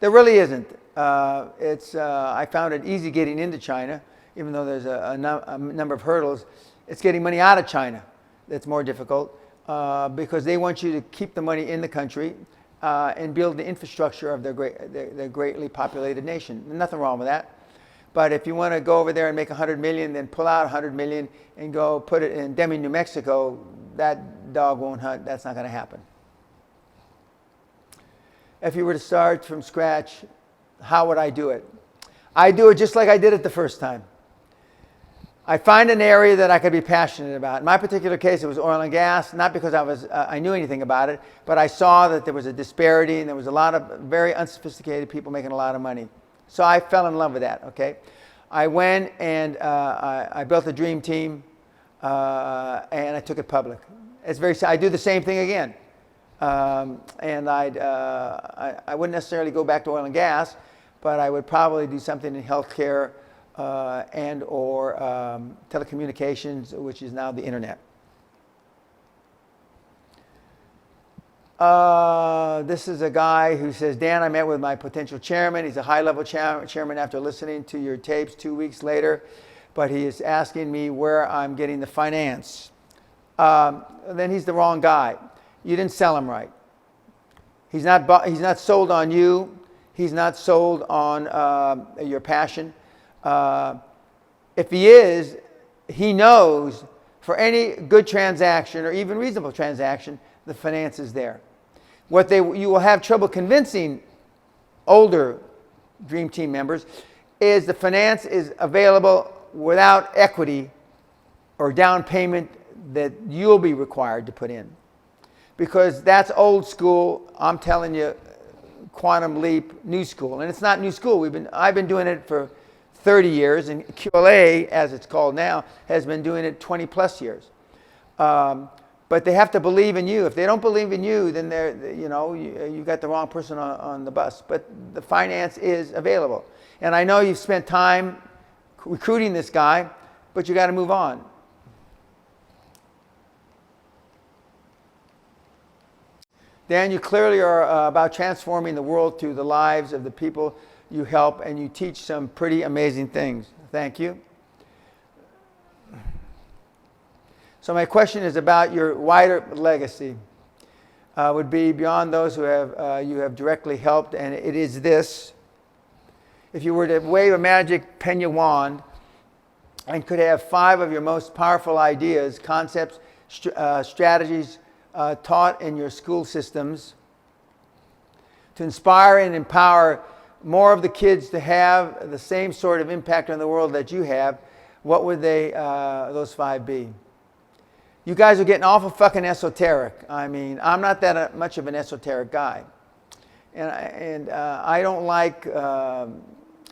A: There really isn't. I found it easy getting into China, even though there's a number of hurdles. It's getting money out of China that's more difficult because they want you to keep the money in the country and build the infrastructure of their greatly populated nation. Nothing wrong with that. But if you want to go over there and make $100 million, then pull out $100 million and go put it in Demi, New Mexico, that dog won't hunt. That's not going to happen. If you were to start from scratch, how would I do it? I do it just like I did it the first time. I find an area that I could be passionate about. In my particular case, it was oil and gas, not because I knew anything about it, but I saw that there was a disparity and there was a lot of very unsophisticated people making a lot of money. So I fell in love with that, okay? I went and I built a dream team and I took it public. I do the same thing again. And I wouldn't necessarily go back to oil and gas, but I would probably do something in healthcare and or telecommunications, which is now the internet. This is a guy who says, Dan, I met with my potential chairman. He's a high-level chairman after listening to your tapes 2 weeks later, but he is asking me where I'm getting the finance. Then he's the wrong guy. You didn't sell him right. He's not sold on you. He's not sold on your passion. If he is, he knows for any good transaction or even reasonable transaction, the finance is there. You will have trouble convincing older Dream Team members is the finance is available without equity or down payment that you'll be required to put in. Because that's old school, I'm telling you, quantum leap, new school. And it's not new school. I've been doing it for 30 years, and QLA, as it's called now, has been doing it 20 plus years. But they have to believe in you. If they don't believe in you, then you got the wrong person on the bus. But the finance is available. And I know you've spent time recruiting this guy, but you got to move on. Dan, you clearly are about transforming the world through the lives of the people you help, and you teach some pretty amazing things. Thank you. So my question is about your wider legacy. Would be beyond those who you have directly helped, and it is this. If you were to wave a magic Peña wand and could have 5 of your most powerful ideas, concepts, strategies taught in your school systems to inspire and empower more of the kids to have the same sort of impact on the world that you have, what would those 5 be? You guys are getting awful fucking esoteric. I mean, I'm not that much of an esoteric guy. And I don't like, and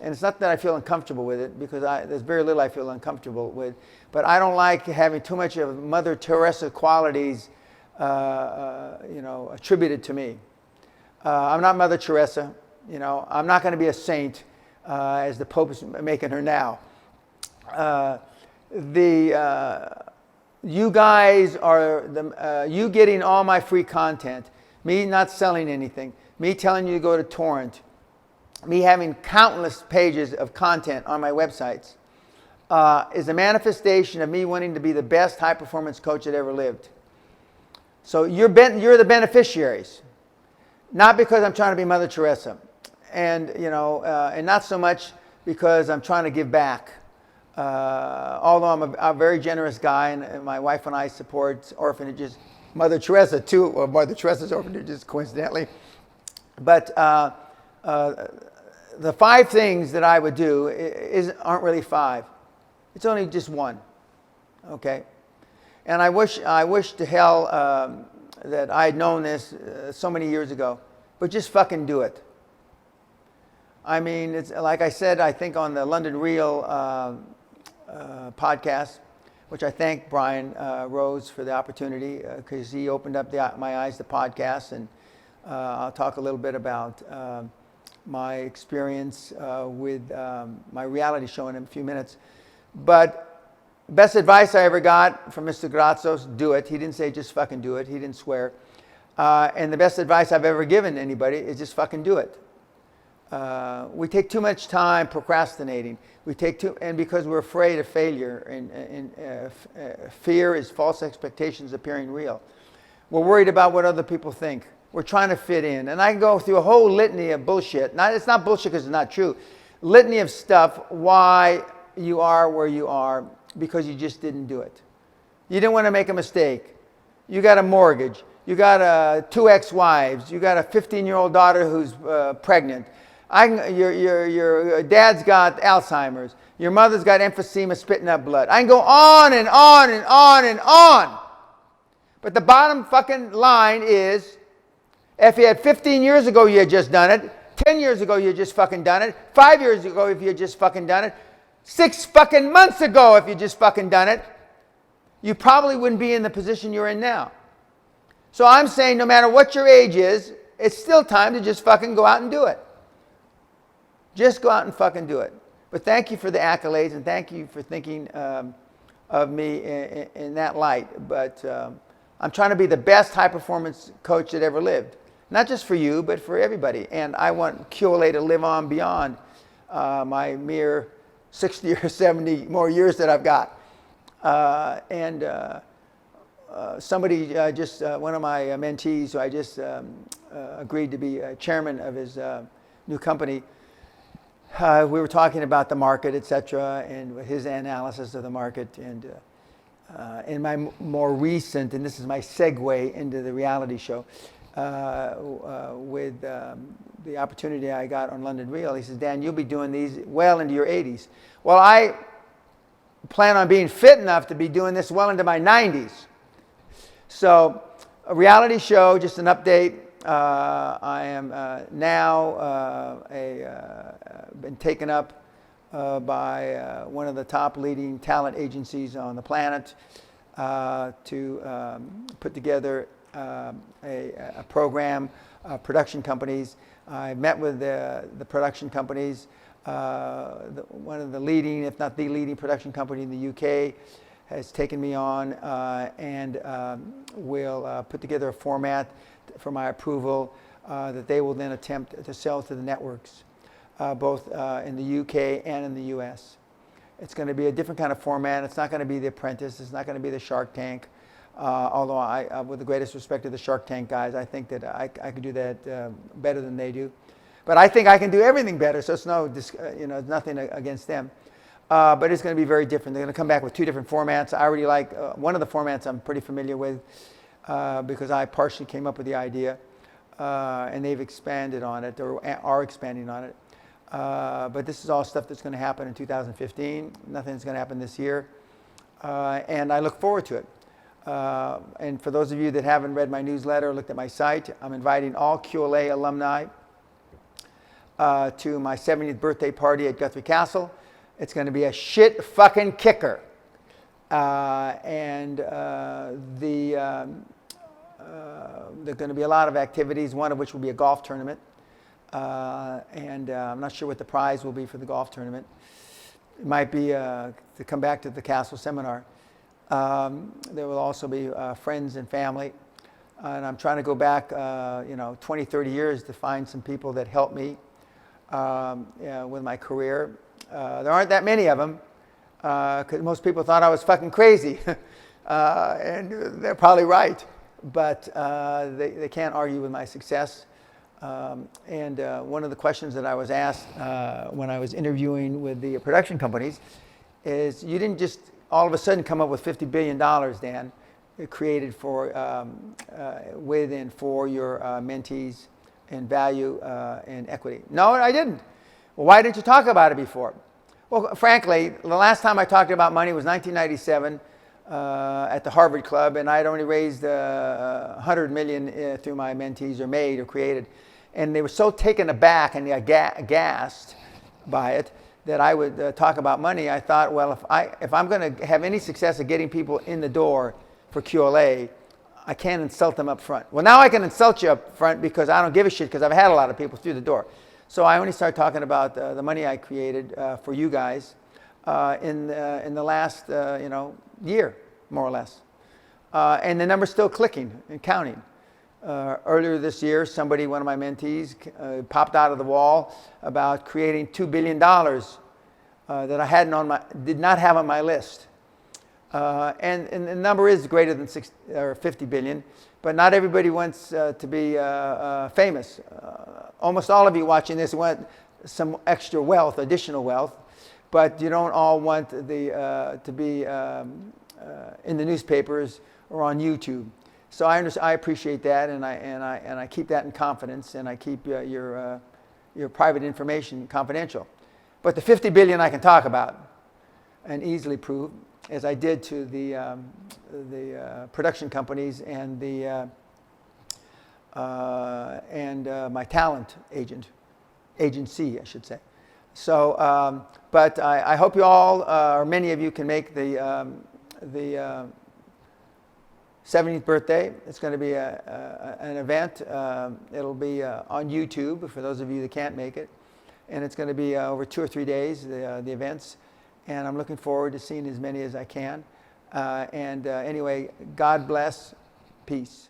A: it's not that I feel uncomfortable with it, because there's very little I feel uncomfortable with, but I don't like having too much of Mother Teresa qualities attributed to me. I'm not Mother Teresa. I'm not going to be a saint, as the Pope is making her now. You guys are you getting all my free content, me not selling anything, me telling you to go to torrent, me having countless pages of content on my websites, is a manifestation of me wanting to be the best high-performance coach that ever lived. So you're the beneficiaries, not because I'm trying to be Mother Teresa, and and not so much because I'm trying to give back. Although I'm a very generous guy, and my wife and I support orphanages, Mother Teresa too, or Mother Teresa's orphanages, coincidentally. But the 5 things that I would do aren't really 5. It's only just 1. Okay. And I wish to hell that I had known this so many years ago. But just fucking do it. I mean, it's like I said, I think on the London Real podcast, which I thank Brian Rose for the opportunity, because he opened up my eyes to podcasts, and I'll talk a little bit about my experience with my reality show in a few minutes. But best advice I ever got from Mr. Grazos, do it. He didn't say just fucking do it. He didn't swear. And the best advice I've ever given anybody is just fucking do it. We take too much time procrastinating. And because we're afraid of failure, and fear is false expectations appearing real. We're worried about what other people think. We're trying to fit in. And I can go through a whole litany of bullshit. It's not bullshit because it's not true. Litany of stuff why you are where you are, because you just didn't do it. You didn't want to make a mistake. You got a mortgage. You got 2 ex-wives. You got a 15-year-old daughter who's pregnant. Your dad's got Alzheimer's. Your mother's got emphysema, spitting up blood. I can go on and on and on and on. But the bottom fucking line is, if you had 15 years ago, you had just done it. 10 years ago, you had just fucking done it. 5 years ago, if you had just fucking done it. 6 fucking months ago, if you just fucking done it, you probably wouldn't be in the position you're in now. So I'm saying, no matter what your age is, it's still time to just fucking go out and do it. Just go out and fucking do it. But thank you for the accolades, and thank you for thinking of me in that light. But I'm trying to be the best high-performance coach that ever lived. Not just for you, but for everybody. And I want QLA to live on beyond my mere 60 or 70 more years that I've got. Somebody one of my mentees, who I just agreed to be chairman of his new company, we were talking about the market, et cetera, and his analysis of the market. And in my more recent, and this is my segue into the reality show, with the opportunity I got on London Real, he says, Dan, you'll be doing these well into your 80s. Well, I plan on being fit enough to be doing this well into my 90s. So, a reality show, just an update. I am now been taken up by one of the top leading talent agencies on the planet to put together a program, production companies. I met with the production companies. One of the leading, if not the leading production company in the UK has taken me on and will put together a format for my approval that they will then attempt to sell to the networks, both in the UK and in the US. It's going to be a different kind of format. It's not going to be The Apprentice. It's not going to be the Shark Tank. Although I, with the greatest respect to the Shark Tank guys, I think that I could do that better than they do. But I think I can do everything better, so it's nothing against them. But it's going to be very different. They're going to come back with two different formats. I already like one of the formats I'm pretty familiar with because I partially came up with the idea, and they've expanded on it, or are expanding on it. But this is all stuff that's going to happen in 2015. Nothing's going to happen this year. And I look forward to it. And for those of you that haven't read my newsletter or looked at my site, I'm inviting all QLA alumni to my 70th birthday party at Guthrie Castle. It's going to be a shit fucking kicker. There's going to be a lot of activities, one of which will be a golf tournament. I'm not sure what the prize will be for the golf tournament. It might be to come back to the Castle seminar. There will also be friends and family. And I'm trying to go back 20, 30 years to find some people that helped me with my career. There aren't that many of them, because most people thought I was fucking crazy. And they're probably right. But they can't argue with my success. One of the questions that I was asked when I was interviewing with the production companies is, you didn't just all of a sudden come up with $50 billion, Dan, created for with and for your mentees in value and equity. No, I didn't. Well, why didn't you talk about it before? Well, frankly, the last time I talked about money was 1997 at the Harvard Club, and I had only raised $100 million through my mentees, or made or created. And they were so taken aback and aghast by it that I would talk about money. I thought, well, if I'm going to have any success at getting people in the door for QLA, I can't insult them up front. Well, now I can insult you up front because I don't give a shit, because I've had a lot of people through the door. So I only started talking about the money I created for you guys in the last year, more or less. And the number's still clicking and counting. Earlier this year, one of my mentees, popped out of the wall about creating $2 billion that I did not have on my list. And the number is greater than 50 billion, but not everybody wants to be famous. Almost all of you watching this want some extra wealth, additional wealth, but you don't all want to be in the newspapers or on YouTube. So I appreciate that, and I keep that in confidence, and I keep your private information confidential. But the 50 billion I can talk about and easily prove, as I did to the production companies and my talent agency, I should say. So, but I hope you all, or many of you, can make the 70th birthday. It's going to be an event. It'll be on YouTube for those of you that can't make it. And it's going to be over 2 or 3 days, the events. And I'm looking forward to seeing as many as I can. Anyway, God bless Peace.